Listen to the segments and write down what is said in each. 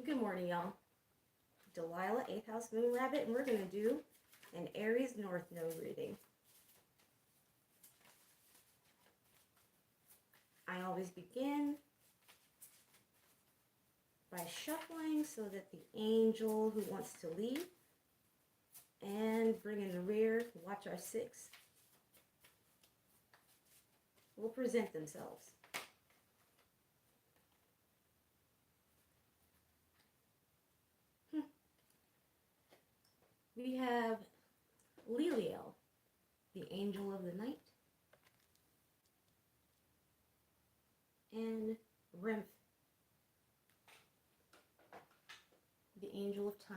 Good morning, y'all. Delilah, 8th house moon rabbit, and we're going to do an Aries North Node reading. I always begin by shuffling so that the angel who wants to lead and bring in the rear, watch our six, will present themselves. We have Leliel, the angel of the night, and Remph, the angel of time.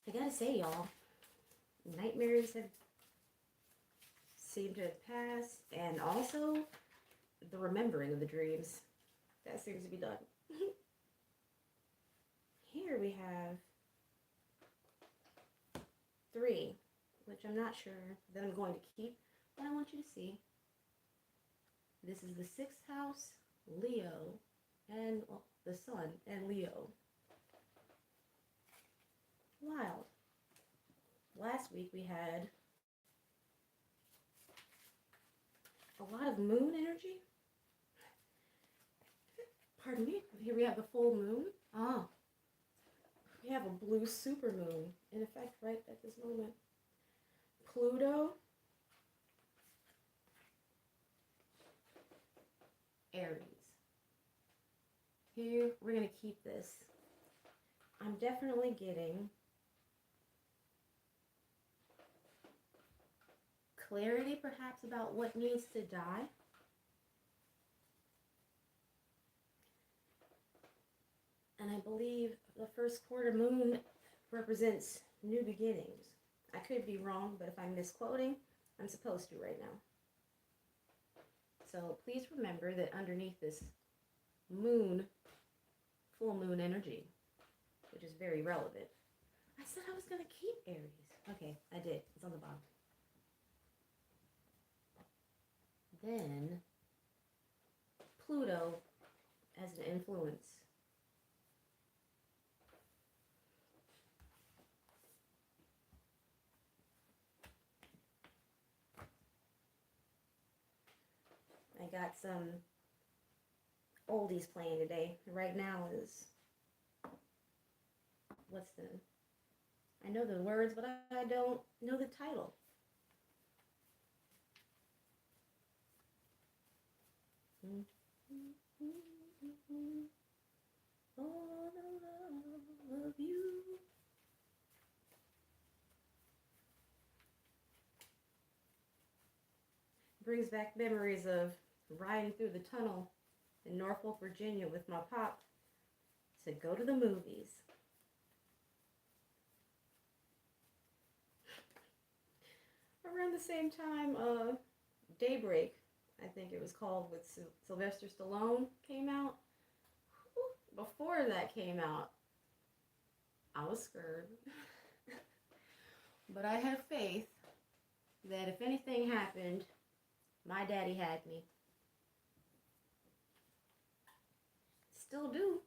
I gotta say, y'all, nightmares have seemed to have passed, and also the remembering of the dreams. That seems to be done. Here we have 3, which I'm not sure that I'm going to keep, but I want you to see. This is the 6th house, Leo, and well, the sun and Leo. Wild. Last week we had a lot of moon energy. Pardon me. Here we have the full moon. We have a blue supermoon in effect right at this moment. Pluto, Aries. Here, we're going to keep this. I'm definitely getting clarity perhaps about what needs to die. And I believe the first quarter moon represents new beginnings. I could be wrong, but if I'm misquoting, I'm supposed to right now. So please remember that underneath this moon, full moon energy, which is very relevant. I said I was going to keep Aries. Okay, I did. It's on the bottom. Then Pluto as an influence. I got some oldies playing today. Right now is, I know the words, but I don't know the title. For the love of you. Brings back memories of riding through the tunnel in Norfolk, Virginia with my pop to go to the movies. Around the same time, Daybreak, I think it was called, with Sylvester Stallone came out. Before that came out, I was scared. But I had faith that if anything happened, my daddy had me. Still do.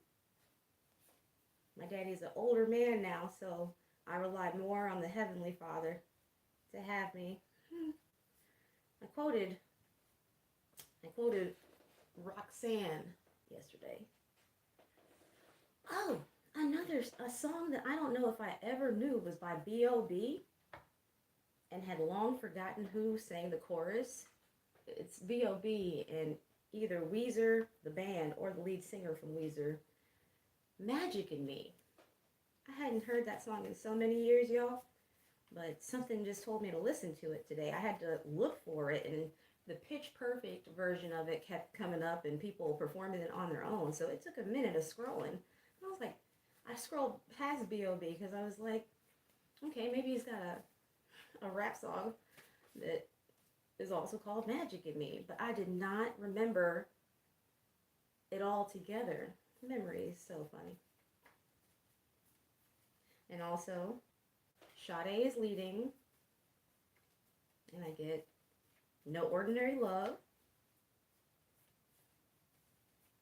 My daddy's an older man now, so I rely more on the Heavenly Father to have me. I quoted Roxanne yesterday. Oh, a song that I don't know if I ever knew was by B.O.B. and had long forgotten who sang the chorus. It's B.O.B. and either Weezer, the band, or the lead singer from Weezer. Magic in Me. I hadn't heard that song in so many years, y'all, but something just told me to listen to it today. I had to look for it, and the pitch perfect version of it kept coming up and people performing it on their own, so it took a minute of scrolling. And I was like, I scrolled past B.O.B. because I was like, okay, maybe he's got a rap song that is also called Magic in Me, but I did not remember it all together. Memory is so funny. And also, Sade is leading And I get No Ordinary Love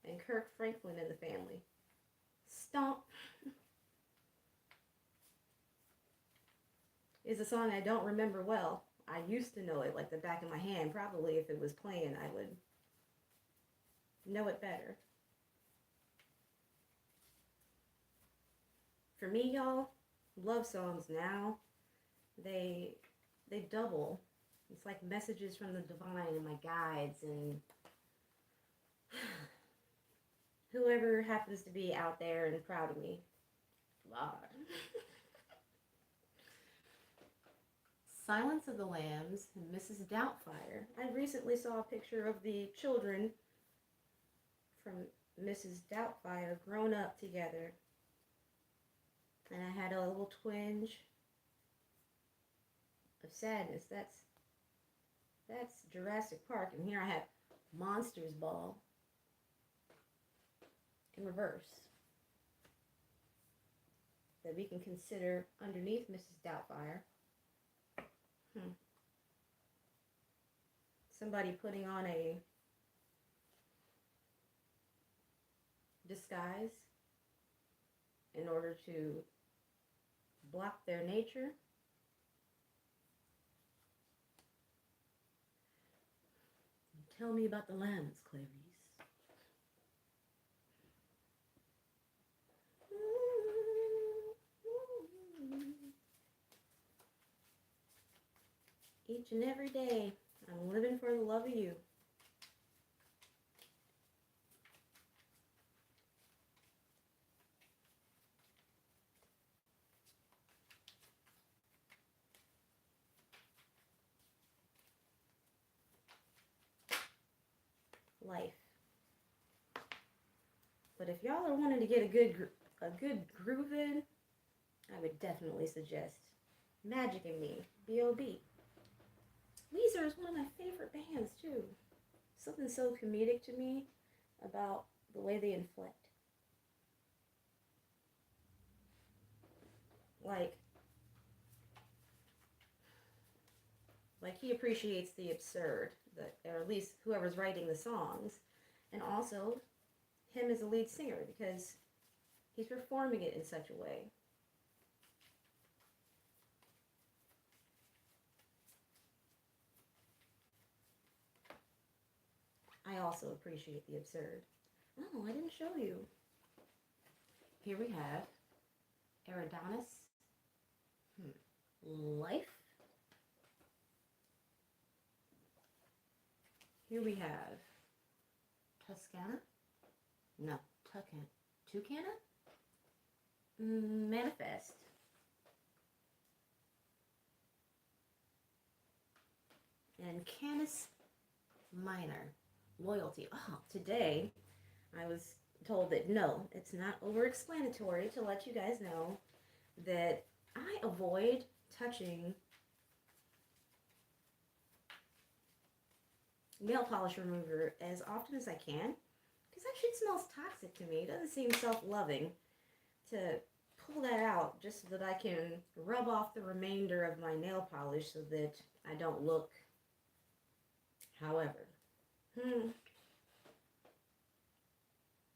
and Kirk Franklin and the Family. Stomp is a song I don't remember well. I used to know it like the back of my hand. Probably if it was playing, I would know it better. For me, y'all, love songs now, they double. It's like messages from the divine and my guides and whoever happens to be out there and proud of me. Lord. Silence of the Lambs and Mrs. Doubtfire. I recently saw a picture of the children from Mrs. Doubtfire grown up together. And I had a little twinge of sadness. That's Jurassic Park. And here I have Monsters Ball in reverse. That we can consider underneath Mrs. Doubtfire. Somebody putting on a disguise in order to block their nature. Tell me about the lambs, Clarice. Each and every day, I'm living for the love of you. Life. But if y'all are wanting to get a good groove in, I would definitely suggest Magic and Me, B.O.B. Weezer is one of my favorite bands too. Something so comedic to me about the way they inflect. Like he appreciates the absurd, or at least whoever's writing the songs, and also him as a lead singer because he's performing it in such a way. I also appreciate the absurd. Oh, I didn't show you. Here we have Eridanus. Life. Here we have Tuscana. No, Tucana? Manifest. And Canis Minor. Loyalty. Oh, today I was told that no, it's not over-explanatory to let you guys know that I avoid touching nail polish remover as often as I can because that shit smells toxic to me. It doesn't seem self-loving to pull that out just so that I can rub off the remainder of my nail polish so that I don't look however.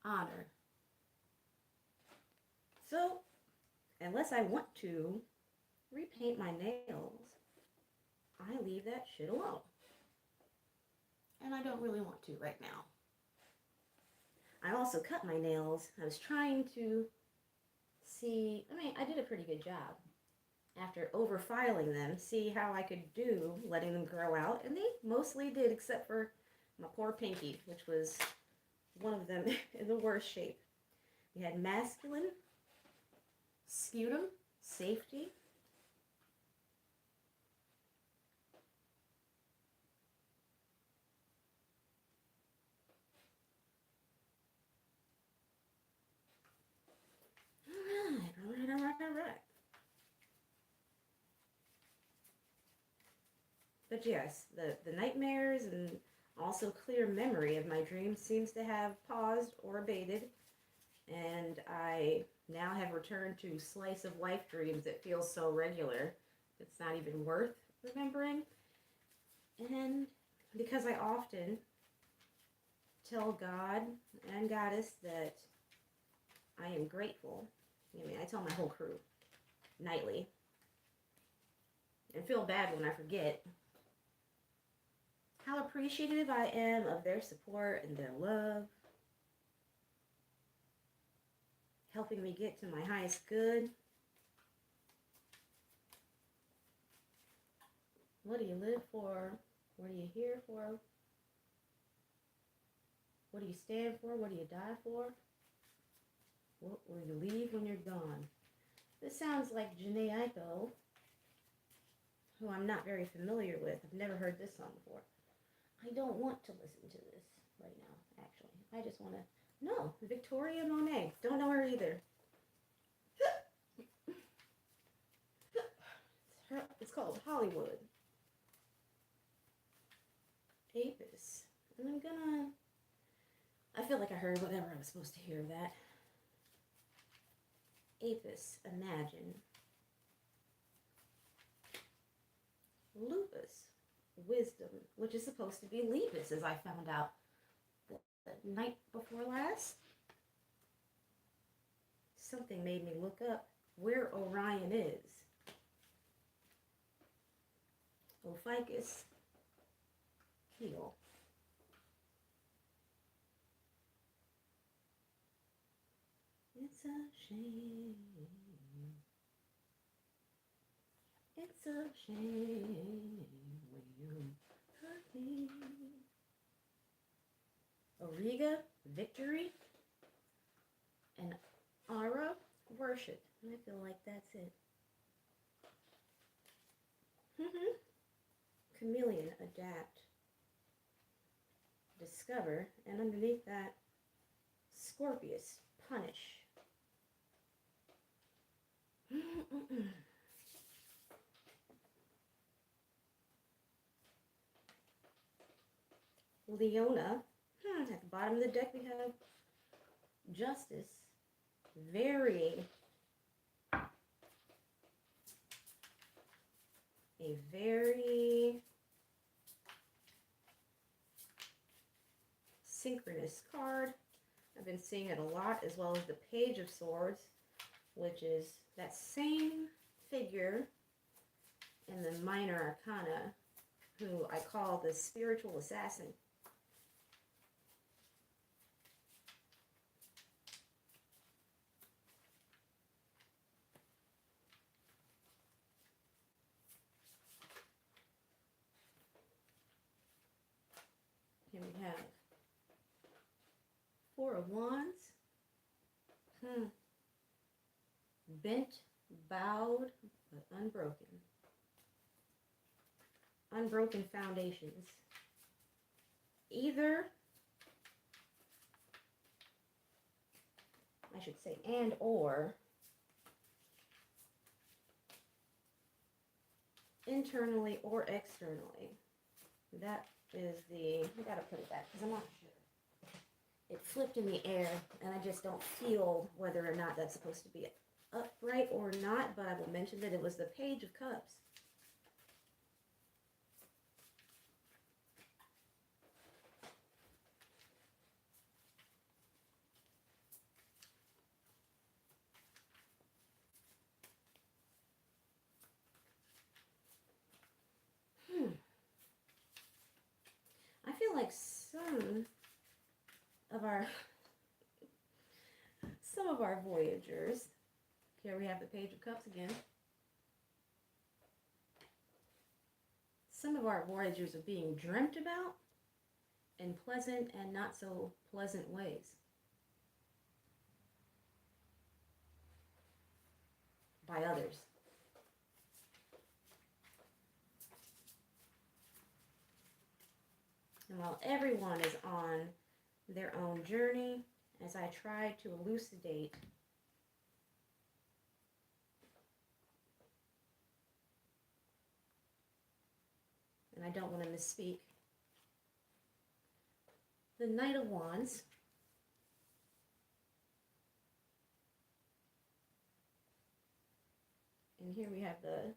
Honor. So, unless I want to repaint my nails, I leave that shit alone. And I don't really want to right now. I also cut my nails. I was trying to see, I did a pretty good job. After over-filing them, see how I could do letting them grow out. And they mostly did, except for my poor pinky, which was one of them in the worst shape. We had masculine, sputum, safety, all right. But yes, the nightmares and also clear memory of my dreams seems to have paused or abated. And I now have returned to slice of life dreams that feel so regular, it's not even worth remembering. And because I often tell God and Goddess that I am grateful. I mean, I tell my whole crew nightly and feel bad when I forget how appreciative I am of their support and their love, helping me get to my highest good. What do you live for? What are you here for? What do you stand for? What do you die for? What will you leave when you're gone? This sounds like Janae Aiko, who I'm not very familiar with. I've never heard this song before. I don't want to listen to this right now, actually. I just want to... No, Victoria Monet. Don't know her either. It's called Hollywood. Apis. And I'm gonna... I feel like I heard whatever I was supposed to hear of that. Apis, imagine. Lupus, wisdom, which is supposed to be Lepus, as I found out the night before last. Something made me look up where Orion is. Ophiuchus, Keel. It's a shame. It's a shame when you hurt me. Auriga, victory. And Ara, worship. And I feel like that's it. Chameleon, adapt. Discover. And underneath that, Scorpius, punish. Leona. At the bottom of the deck we have Justice. A very synchronous card. I've been seeing it a lot, as well as the Page of Swords, which is that same figure in the Minor Arcana, who I call the spiritual assassin. Here we have Four of Wands. Bent, bowed, but unbroken. Unbroken foundations. Either, I should say, and or, internally or externally. That is the, I gotta put it back because I'm not sure. It flipped in the air and I just don't feel whether or not that's supposed to be upright or not, but I will mention that it was the Page of Cups. I feel like some of our Voyagers, here we have the Page of Cups again. Some of our Voyagers are being dreamt about in pleasant and not so pleasant ways. By others. And while everyone is on their own journey, as I try to elucidate and I don't want to misspeak, the Knight of Wands, and here we have the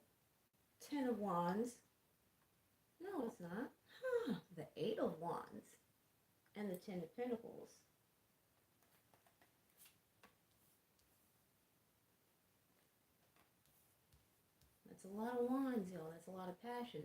Ten of Wands, No, it's not. The Eight of Wands and the Ten of Pentacles. That's a lot of wands, y'all. That's a lot of passion.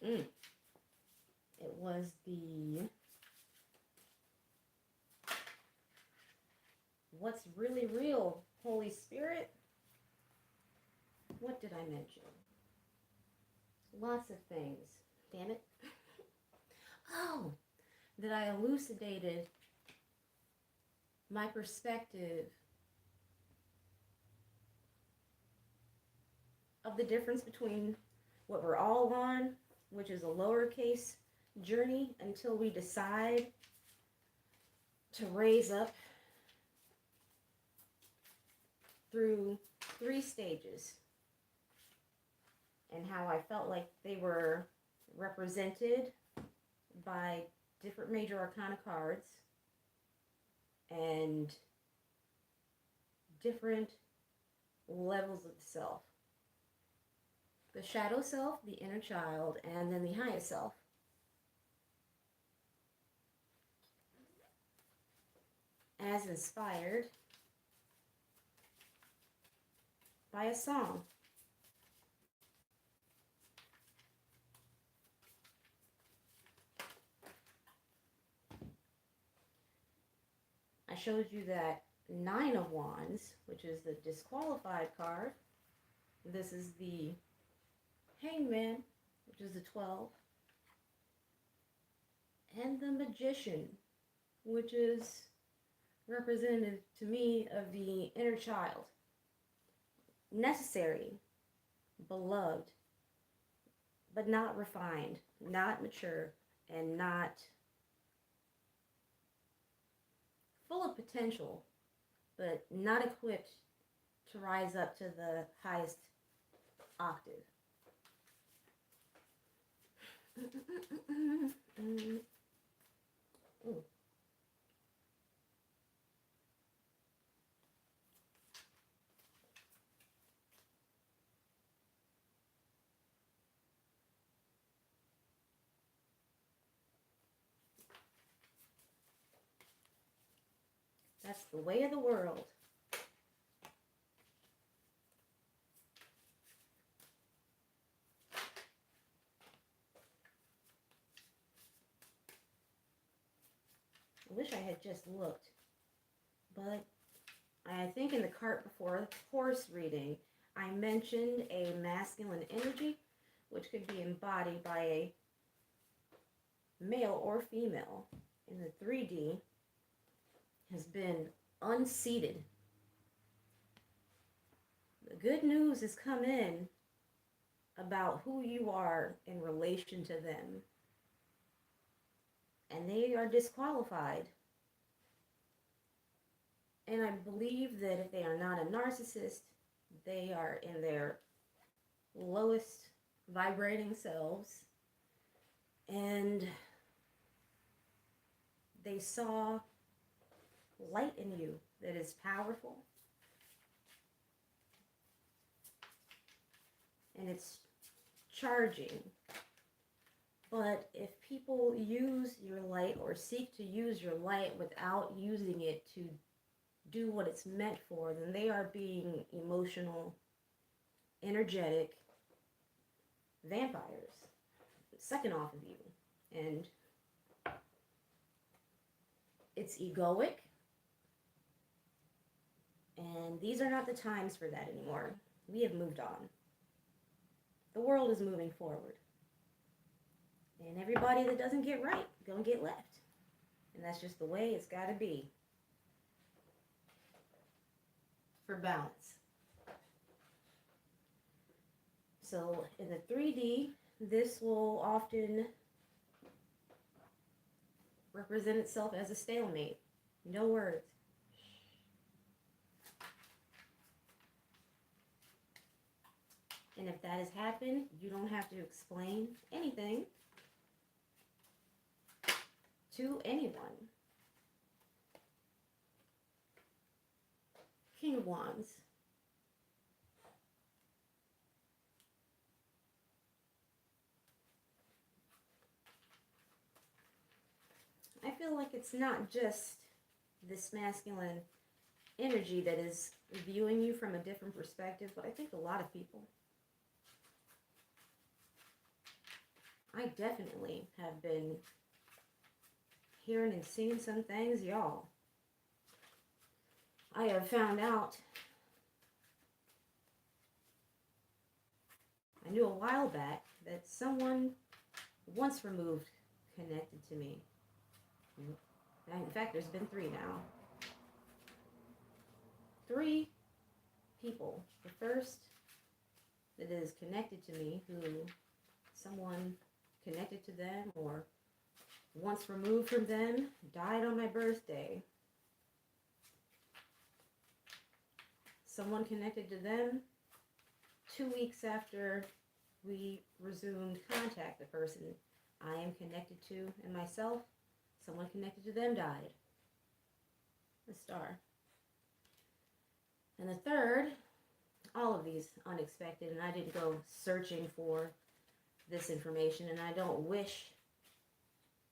It was the What's Really Real, Holy Spirit. What did I mention? Lots of things. Damn it. Oh, that I elucidated my perspective of the difference between what we're all on, which is a lowercase journey until we decide to raise up through 3 stages, and how I felt like they were represented by different major arcana cards and different levels of the self. The shadow self, the inner child, and then the highest self. As inspired by a song. I showed you that 9 of Wands, which is the disqualified card. This is the Hangman, which is the 12. And the Magician, which is representative to me of the inner child. Necessary, beloved, but not refined, not mature, and not full of potential, but not equipped to rise up to the highest octave. Ooh. That's the way of the world. I wish I had just looked, but I think in the cart before horse reading, I mentioned a masculine energy, which could be embodied by a male or female in the 3D, has been unseated. The good news has come in about who you are in relation to them. And they are disqualified. And I believe that if they are not a narcissist, they are in their lowest vibrating selves. And they saw light in you that is powerful. And it's charging. But if people use your light or seek to use your light without using it to do what it's meant for, then they are being emotional, energetic vampires, second off of you. And it's egoic. And these are not the times for that anymore. We have moved on. The world is moving forward. And everybody that doesn't get right, gonna get left. And that's just the way it's gotta be. For balance. So in the 3D, this will often represent itself as a stalemate. No words. And if that has happened, you don't have to explain anything to anyone. King of Wands. I feel like it's not just this masculine energy that is viewing you from a different perspective, but I think a lot of people. I definitely have been hearing and seeing some things, y'all. I have found out, I knew a while back that someone once removed connected to me. In fact, there's been 3 now. 3 people. The first that is connected to me, who someone connected to them or once removed from them, died on my birthday. Someone connected to them 2 weeks after we resumed contact. The person I am connected to and myself, someone connected to them died. The star. And the third, all of these unexpected, and I didn't go searching for this information, and I don't wish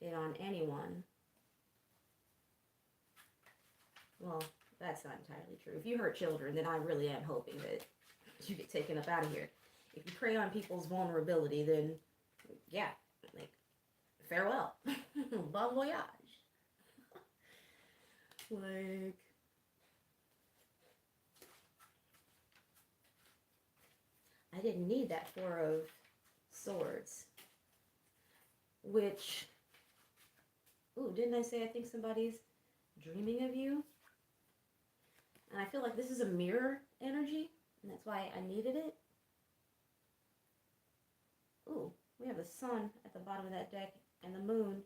it on anyone. Well, that's not entirely true. If you hurt children, then I really am hoping that you get taken up out of here. If you prey on people's vulnerability, then yeah, like, farewell. Bon voyage. Like, I didn't need that 4 of Swords. Which, ooh, didn't I say I think somebody's dreaming of you? And I feel like this is a mirror energy, and that's why I needed it. Ooh, we have the sun at the bottom of that deck and the moon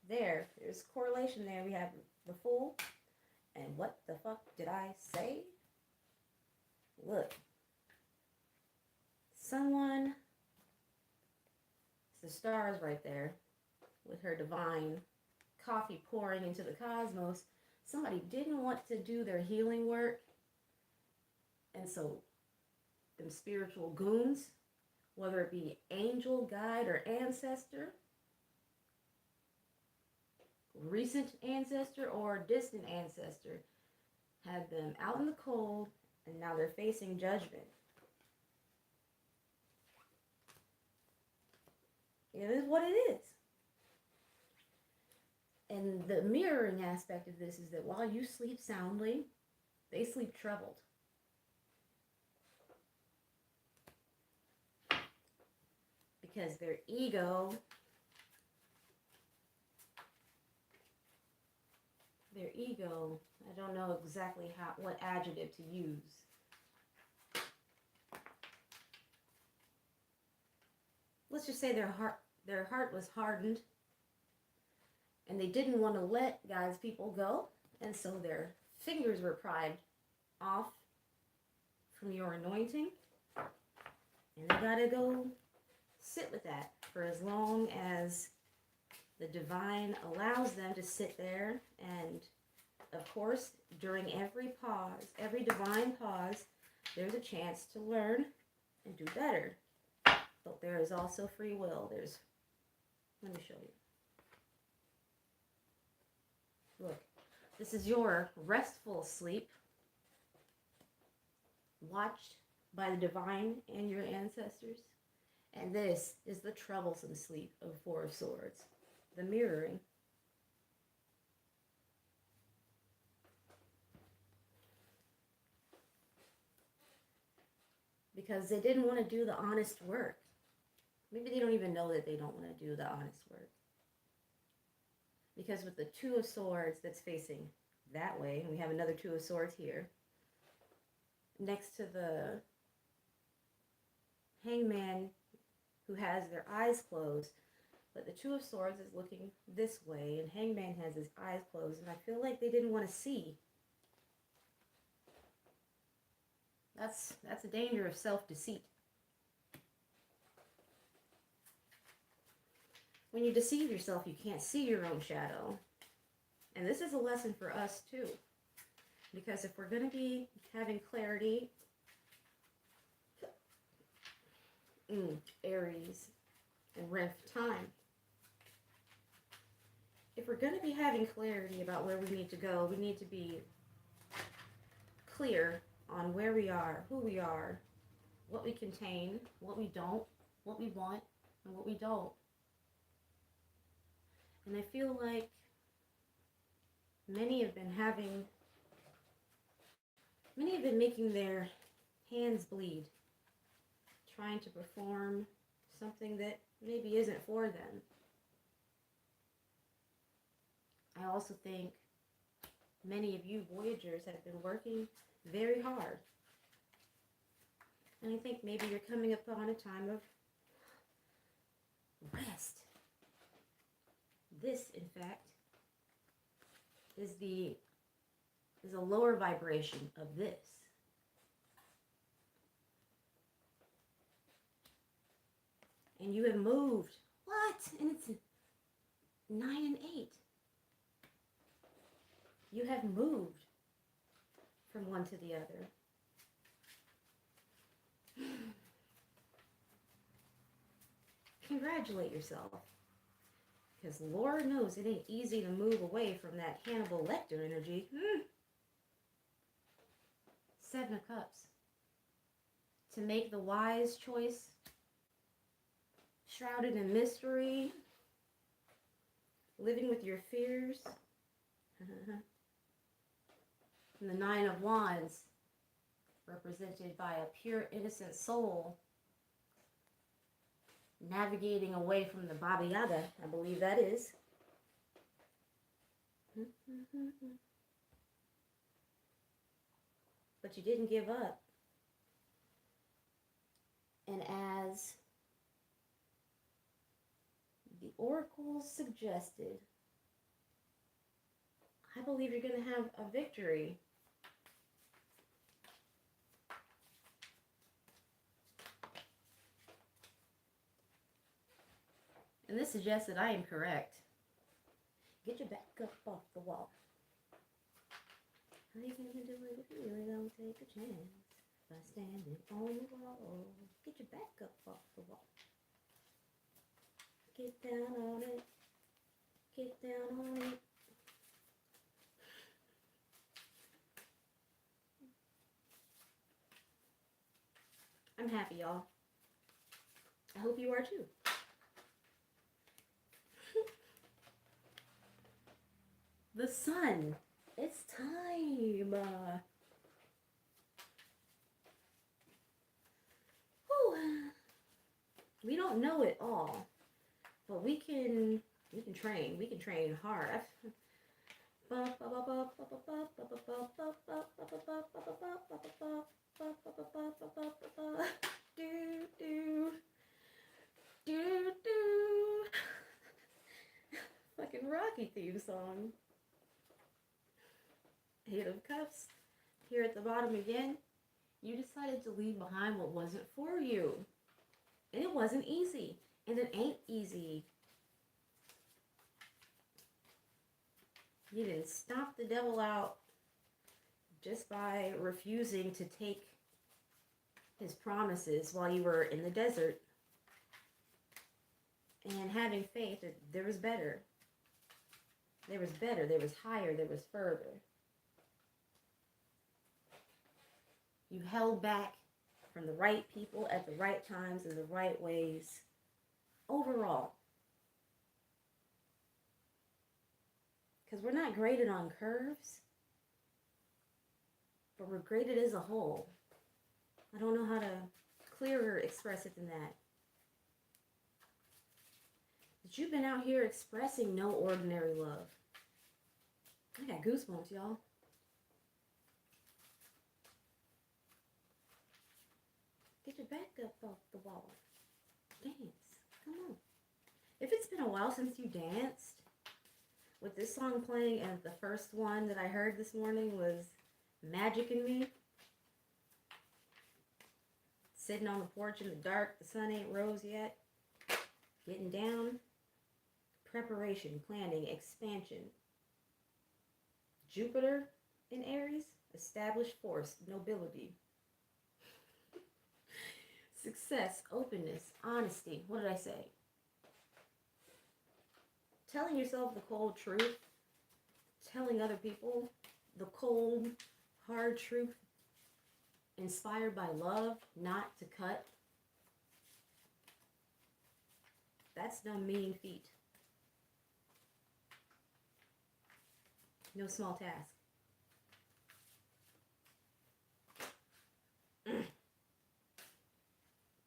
there. There's correlation there. We have the Fool. And what the fuck did I say? Look. Someone, it's the stars right there with her divine coffee pouring into the cosmos. Somebody didn't want to do their healing work. And so them spiritual goons, whether it be angel, guide, or ancestor, recent ancestor or distant ancestor, had them out in the cold, and now they're facing judgment. It is what it is. And the mirroring aspect of this is that while you sleep soundly, they sleep troubled. Because their ego, I don't know exactly what adjective to use. Let's just say their heart was hardened, and they didn't want to let God's people go, and so their fingers were pried off from your anointing, and they gotta go sit with that for as long as the divine allows them to sit there. And of course, during every pause, every divine pause, there's a chance to learn and do better. But there is also free will. Let me show you. Look, this is your restful sleep, watched by the divine and your ancestors. And this is the troublesome sleep of 4 of Swords, the mirroring. Because they didn't want to do the honest work. Maybe they don't even know that they don't want to do the honest work. Because with the 2 of Swords that's facing that way, and we have another 2 of Swords here, next to the Hangman, who has their eyes closed. But the Two of Swords is looking this way, and Hangman has his eyes closed, and I feel like they didn't want to see. That's a danger of self-deceit. When you deceive yourself, you can't see your own shadow. And this is a lesson for us too. Because if we're going to be having clarity, Aries and Ref time. If we're going to be having clarity about where we need to go, we need to be clear on where we are, who we are, what we contain, what we don't, what we want, and what we don't. And I feel like many have been making their hands bleed, trying to perform something that maybe isn't for them. I also think many of you Voyagers have been working very hard. And I think maybe you're coming upon a time of rest. This, in fact, is a lower vibration of this. And you have moved. What? And it's 9 and 8. You have moved from one to the other. Congratulate yourself. Because Lord knows it ain't easy to move away from that Hannibal Lecter energy. 7 of Cups. To make the wise choice, shrouded in mystery, living with your fears. And the 9 of Wands, represented by a pure, innocent soul, navigating away from the Baba Yaga, I believe that is. But you didn't give up. And as the oracles suggested, I believe you're going to have a victory. And this suggests that I am correct. Get your back up off the wall. How you gonna do it if you really don't take a chance by standing on the wall? Get your back up off the wall. Get down on it. Get down on it. I'm happy, y'all. I hope you are too. The sun. It's time. We don't know it all, but we can train. We can train hard. Fucking Rocky theme song. 8 of Cups. Here at the bottom again. You decided to leave behind what wasn't for you. And it wasn't easy. And it ain't easy. You didn't stomp the devil out just by refusing to take his promises while you were in the desert. And having faith that there was better. There was better. There was higher. There was further. You held back from the right people at the right times in the right ways. Overall. Because we're not graded on curves, but we're graded as a whole. I don't know how to clearer express it than that. But you've been out here expressing no ordinary love. I got goosebumps, y'all. Get your back up off the wall. Dance. Come on. If it's been a while since you danced, with this song playing and the first one that I heard this morning was Magic in Me. Sitting on the porch in the dark, the sun ain't rose yet. Getting down. Preparation, planning, expansion. Jupiter in Aries, established force, nobility. Success, openness, honesty. What did I say? Telling yourself the cold truth. Telling other people the cold, hard truth. Inspired by love, not to cut. That's no mean feat. No small task.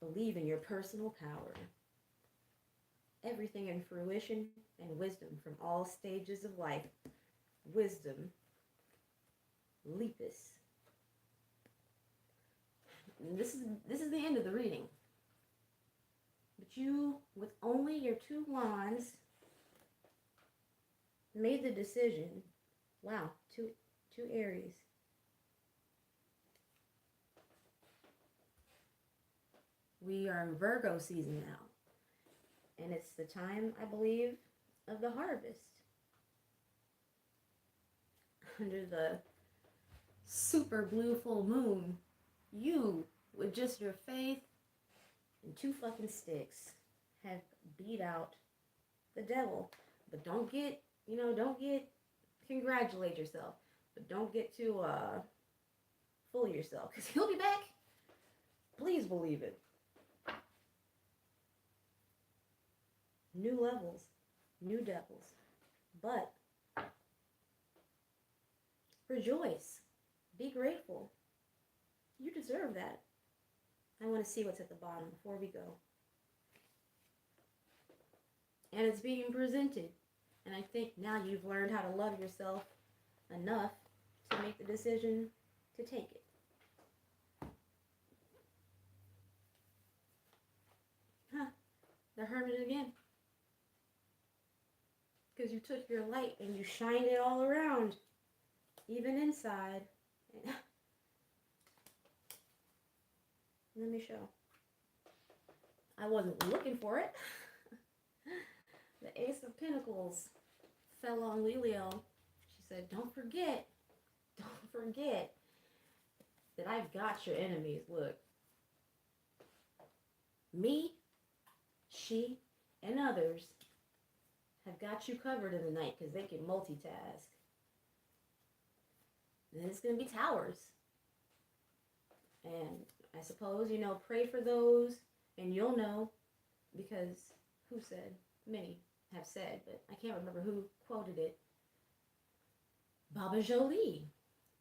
Believe in your personal power. Everything in fruition and wisdom from all stages of life. Wisdom. Lepus. This is the end of the reading. But you, with only your 2 wands, made the decision. Wow, two Aries. We are in Virgo season now. And it's the time, I believe, of the harvest. Under the super blue full moon, you, with just your faith and 2 fucking sticks, have beat out the devil. But don't get, congratulate yourself. But don't get too full of yourself, because he'll be back. Please believe it. New levels, new devils. But rejoice. Be grateful. You deserve that. I want to see what's at the bottom before we go. And it's being presented. And I think now you've learned how to love yourself enough to make the decision to take it. The Hermit again. Because you took your light and you shined it all around. Even inside. Let me show. I wasn't looking for it. The Ace of Pentacles fell on Lelio. She said, don't forget that I've got your enemies. Look. Me, she, and others have got you covered in the night because they can multitask. And it's going to be towers. And I suppose, pray for those and you'll know, because who said? Many have said, but I can't remember who quoted it. Baba Jolie.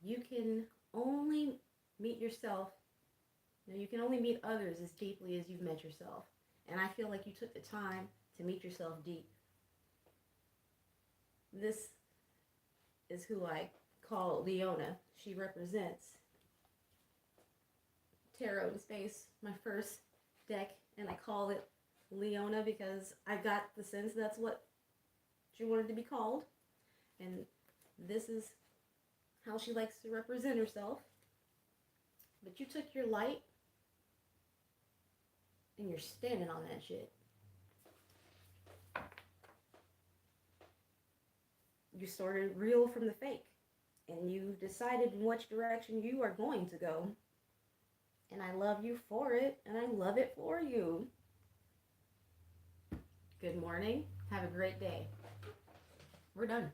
You can only meet yourself. You can only meet others as deeply as you've met yourself. And I feel like you took the time to meet yourself deep. This is who I call Leona. She represents Tarot in Space, my first deck, and I call it Leona because I got the sense that's what she wanted to be called. And this is how she likes to represent herself. But you took your light and you're standing on that shit. You sorted real from the fake. And you decided in which direction you are going to go. And I love you for it. And I love it for you. Good morning. Have a great day. We're done.